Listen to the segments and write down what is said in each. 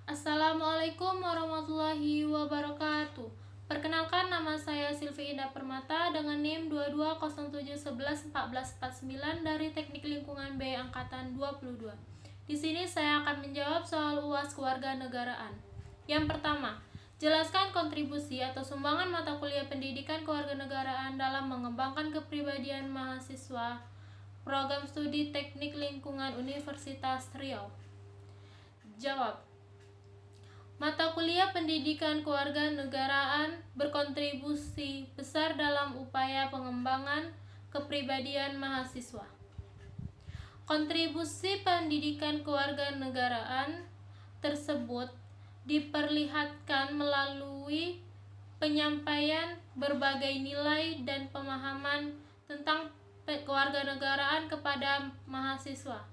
Assalamualaikum warahmatullahi wabarakatuh. Perkenalkan, nama saya Silvi Indah Permata dengan NIM 2207111449 dari Teknik Lingkungan B Angkatan 22. Di sini saya akan menjawab soal UAS kewarganegaraan. Yang pertama, jelaskan kontribusi atau sumbangan mata kuliah pendidikan kewarganegaraan dalam mengembangkan kepribadian mahasiswa Program Studi Teknik Lingkungan Universitas Riau. Jawab. Mata kuliah pendidikan kewarganegaraan berkontribusi besar dalam upaya pengembangan kepribadian mahasiswa. Kontribusi pendidikan kewarganegaraan tersebut diperlihatkan melalui penyampaian berbagai nilai dan pemahaman tentang kewarganegaraan kepada mahasiswa.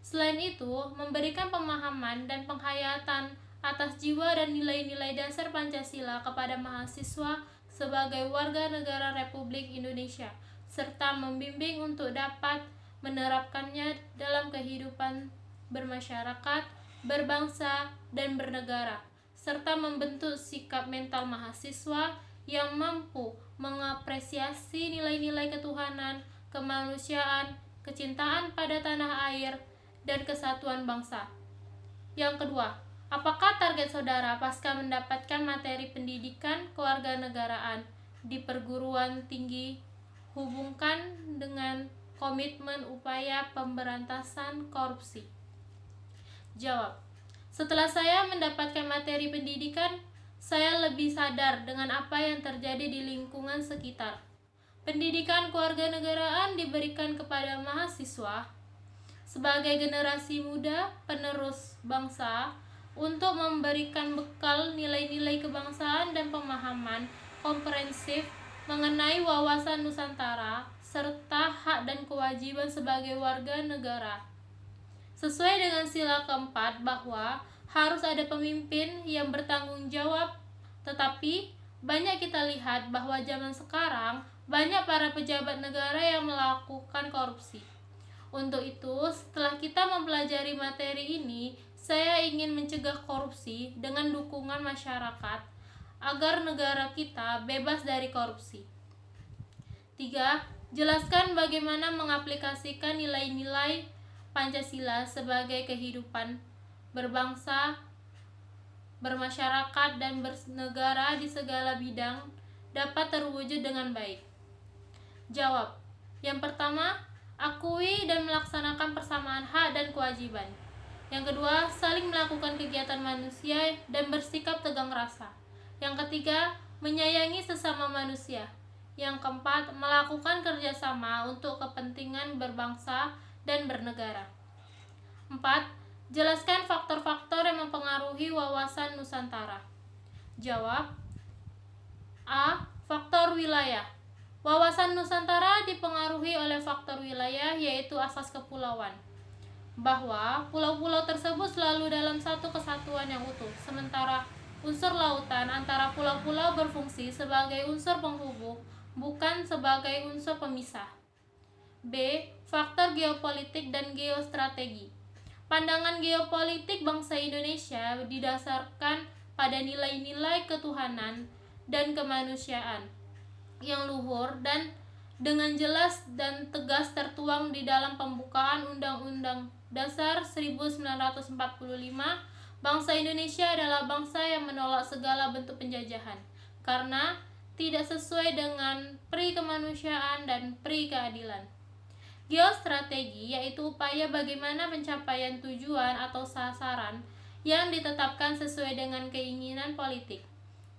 Selain itu, memberikan pemahaman dan penghayatan atas jiwa dan nilai-nilai dasar Pancasila kepada mahasiswa sebagai warga negara Republik Indonesia, serta membimbing untuk dapat menerapkannya dalam kehidupan bermasyarakat, berbangsa, dan bernegara, serta membentuk sikap mental mahasiswa yang mampu mengapresiasi nilai-nilai ketuhanan, kemanusiaan, kecintaan pada tanah air, dan kesatuan bangsa. Yang kedua, apakah target saudara pasca mendapatkan materi pendidikan kewarganegaraan di perguruan tinggi hubungkan dengan komitmen upaya pemberantasan korupsi? Jawab. Setelah saya mendapatkan materi pendidikan, saya lebih sadar dengan apa yang terjadi di lingkungan sekitar. Pendidikan kewarganegaraan diberikan kepada mahasiswa sebagai generasi muda penerus bangsa untuk memberikan bekal nilai-nilai kebangsaan dan pemahaman komprehensif mengenai wawasan Nusantara serta hak dan kewajiban sebagai warga negara. Sesuai dengan sila keempat bahwa harus ada pemimpin yang bertanggung jawab, tetapi banyak kita lihat bahwa zaman sekarang banyak para pejabat negara yang melakukan korupsi. Untuk itu, setelah kita mempelajari materi ini, saya ingin mencegah korupsi dengan dukungan masyarakat agar negara kita bebas dari korupsi. 3. Jelaskan bagaimana mengaplikasikan nilai-nilai Pancasila sebagai kehidupan berbangsa, bermasyarakat, dan bernegara di segala bidang dapat terwujud dengan baik. Jawab. Yang pertama, akui dan melaksanakan persamaan hak dan kewajiban. Yang kedua, saling melakukan kegiatan manusia dan bersikap tegang rasa. Yang ketiga, menyayangi sesama manusia. Yang keempat, melakukan kerjasama untuk kepentingan berbangsa dan bernegara. 4. Jelaskan faktor-faktor yang mempengaruhi wawasan Nusantara. Jawab. A. Faktor wilayah. Wawasan Nusantara dipengaruhi oleh faktor wilayah, yaitu asas kepulauan, bahwa pulau-pulau tersebut selalu dalam satu kesatuan yang utuh, sementara unsur lautan antara pulau-pulau berfungsi sebagai unsur penghubung, bukan sebagai unsur pemisah. B. Faktor geopolitik dan geostrategi. Pandangan geopolitik bangsa Indonesia didasarkan pada nilai-nilai ketuhanan dan kemanusiaan yang luhur dan dengan jelas dan tegas tertuang di dalam pembukaan Undang-Undang Dasar 1945. Bangsa Indonesia adalah bangsa yang menolak segala bentuk penjajahan karena tidak sesuai dengan pri kemanusiaan dan pri keadilan. Geostrategi yaitu upaya bagaimana pencapaian tujuan atau sasaran yang ditetapkan sesuai dengan keinginan politik.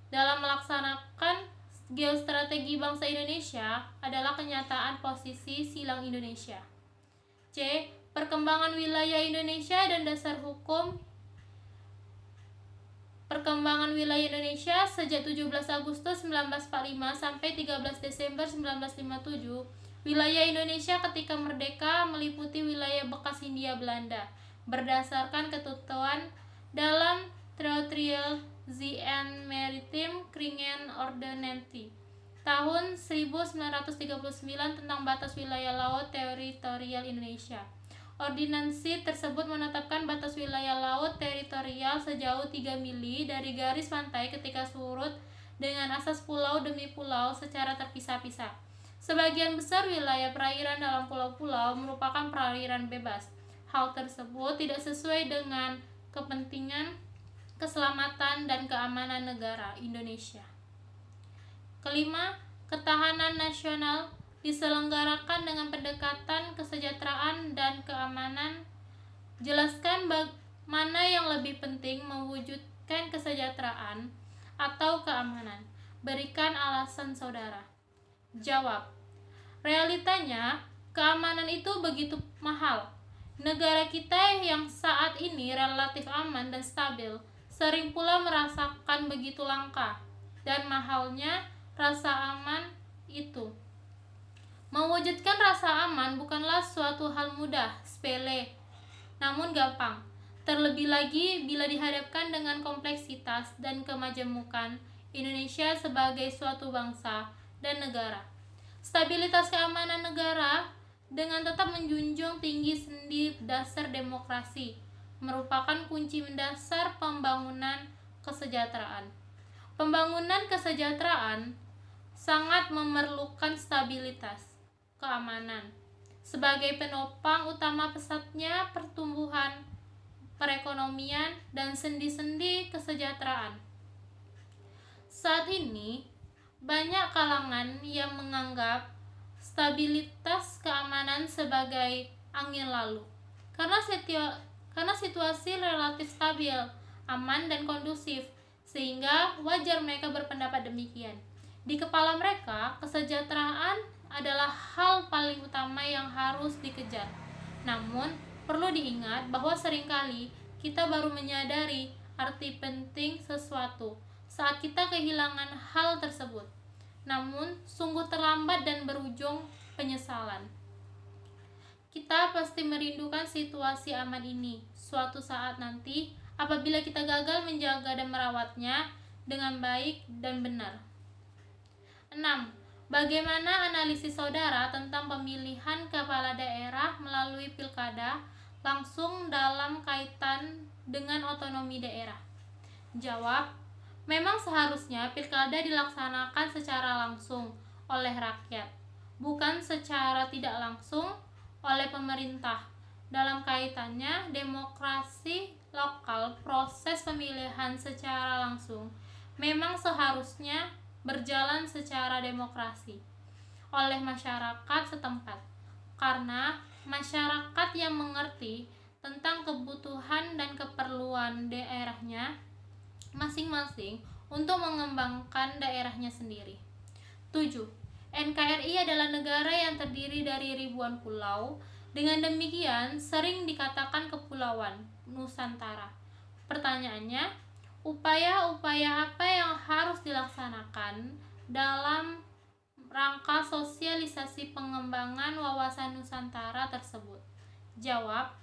Dalam melaksanakan geostrategi bangsa Indonesia adalah kenyataan posisi silang Indonesia. C. Perkembangan wilayah Indonesia dan dasar hukum. Perkembangan wilayah Indonesia sejak 17 Agustus 1945 sampai 13 Desember 1957. Wilayah Indonesia ketika merdeka meliputi wilayah bekas Hindia Belanda berdasarkan ketentuan dalam Territorial Sea and Maritime Kringen Ordonnance tahun 1939 tentang batas wilayah laut teritorial Indonesia. Ordinansi tersebut menetapkan batas wilayah laut teritorial sejauh 3 mili dari garis pantai ketika surut dengan asas pulau demi pulau secara terpisah-pisah. Sebagian besar wilayah perairan dalam pulau-pulau merupakan perairan bebas. Hal tersebut tidak sesuai dengan kepentingan keselamatan dan keamanan negara Indonesia. Kelima, ketahanan nasional diselenggarakan dengan pendekatan kesejahteraan dan keamanan. Jelaskan mana yang lebih penting, mewujudkan kesejahteraan atau keamanan. Berikan alasan saudara. Jawab. Realitanya, keamanan itu begitu mahal. Negara kita yang saat ini relatif aman dan stabil, sering pula merasakan begitu langka dan mahalnya rasa aman itu. Mewujudkan rasa aman bukanlah suatu hal mudah, sepele, namun gampang. Terlebih lagi bila dihadapkan dengan kompleksitas dan kemajemukan Indonesia sebagai suatu bangsa dan negara. Stabilitas keamanan negara dengan tetap menjunjung tinggi sendi dasar demokrasi merupakan kunci mendasar pembangunan kesejahteraan. Pembangunan kesejahteraan sangat memerlukan stabilitas keamanan sebagai penopang utama pesatnya pertumbuhan perekonomian dan sendi-sendi kesejahteraan. Saat ini banyak kalangan yang menganggap stabilitas keamanan sebagai angin lalu karena situasi relatif stabil, aman dan kondusif, sehingga wajar mereka berpendapat demikian. Di kepala mereka, kesejahteraan adalah hal paling utama yang harus dikejar. Namun, perlu diingat bahwa seringkali kita baru menyadari arti penting sesuatu saat kita kehilangan hal tersebut. Namun, sungguh terlambat dan berujung penyesalan. Kita pasti merindukan situasi aman ini suatu saat nanti apabila kita gagal menjaga dan merawatnya dengan baik dan benar. 6. Bagaimana analisis saudara tentang pemilihan kepala daerah melalui pilkada langsung dalam kaitan dengan otonomi daerah? Jawab. Memang seharusnya pilkada dilaksanakan secara langsung oleh rakyat, bukan secara tidak langsung oleh pemerintah. Dalam kaitannya demokrasi lokal, proses pemilihan secara langsung memang seharusnya berjalan secara demokrasi oleh masyarakat setempat, karena masyarakat yang mengerti tentang kebutuhan dan keperluan daerahnya masing-masing untuk mengembangkan daerahnya sendiri. 7. NKRI adalah negara yang terdiri dari ribuan pulau. Dengan demikian, sering dikatakan kepulauan Nusantara. Pertanyaannya, upaya-upaya apa yang harus dilaksanakan dalam rangka sosialisasi pengembangan wawasan Nusantara tersebut? Jawab.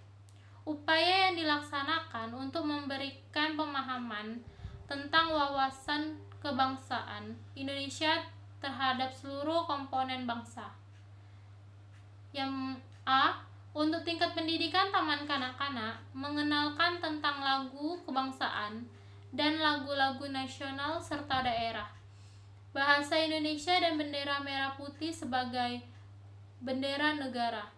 Upaya yang dilaksanakan untuk memberikan pemahaman tentang wawasan kebangsaan Indonesia terhadap seluruh komponen bangsa. Yang A. Untuk tingkat pendidikan taman kanak-kanak, mengenalkan tentang lagu kebangsaan dan lagu-lagu nasional serta daerah, bahasa Indonesia dan bendera merah putih sebagai bendera negara.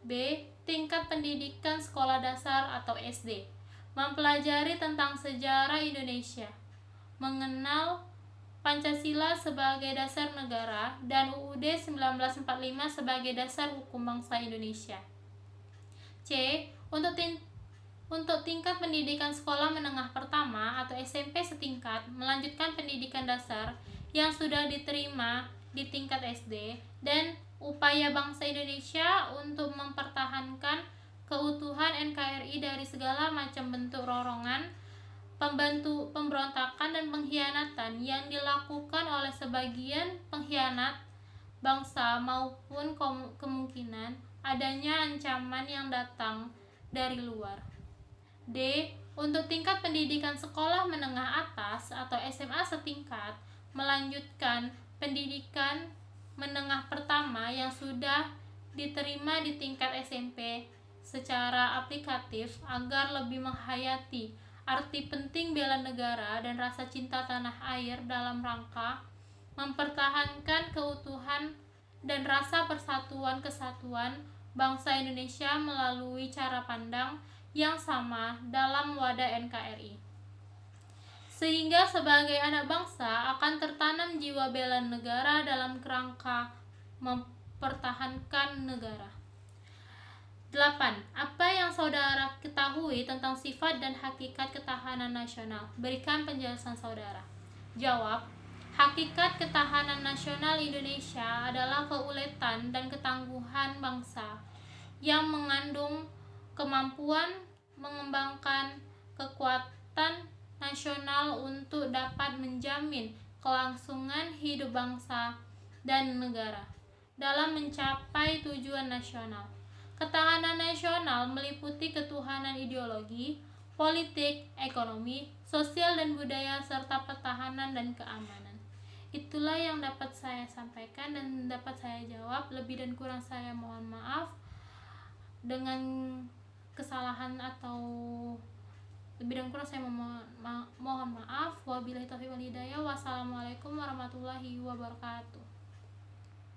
B. Tingkat pendidikan sekolah dasar atau SD, mempelajari tentang sejarah Indonesia, mengenal Pancasila sebagai dasar negara dan UUD 1945 sebagai dasar hukum bangsa Indonesia. C. Untuk tingkat pendidikan sekolah menengah pertama atau SMP setingkat, melanjutkan pendidikan dasar yang sudah diterima di tingkat SD, dan upaya bangsa Indonesia untuk mempertahankan keutuhan NKRI dari segala macam bentuk rorongan, pemberontakan dan pengkhianatan yang dilakukan oleh sebagian pengkhianat bangsa maupun kemungkinan adanya ancaman yang datang dari luar. D. Untuk tingkat pendidikan sekolah menengah atas atau SMA setingkat, melanjutkan pendidikan menengah pertama yang sudah diterima di tingkat SMP secara aplikatif agar lebih menghayati arti penting bela negara dan rasa cinta tanah air dalam rangka mempertahankan keutuhan dan rasa persatuan kesatuan bangsa Indonesia melalui cara pandang yang sama dalam wadah NKRI. Sehingga sebagai anak bangsa akan tertanam jiwa bela negara dalam kerangka mempertahankan negara. 8. Apa yang saudara ketahui tentang sifat dan hakikat ketahanan nasional? Berikan penjelasan saudara. Jawab. Hakikat ketahanan nasional Indonesia adalah keuletan dan ketangguhan bangsa yang mengandung kemampuan mengembangkan kekuatan nasional untuk dapat menjamin kelangsungan hidup bangsa dan negara dalam mencapai tujuan nasional. Ketahanan nasional meliputi ketuhanan ideologi, politik, ekonomi, sosial dan budaya serta pertahanan dan keamanan. Itulah yang dapat saya sampaikan dan dapat saya jawab. Lebih dan kurang saya mohon maaf. Dengan kesalahan atau lebih dan kurang saya mohon maaf. Wabillahi taufiq wal hidayah. Wassalamualaikum warahmatullahi wabarakatuh.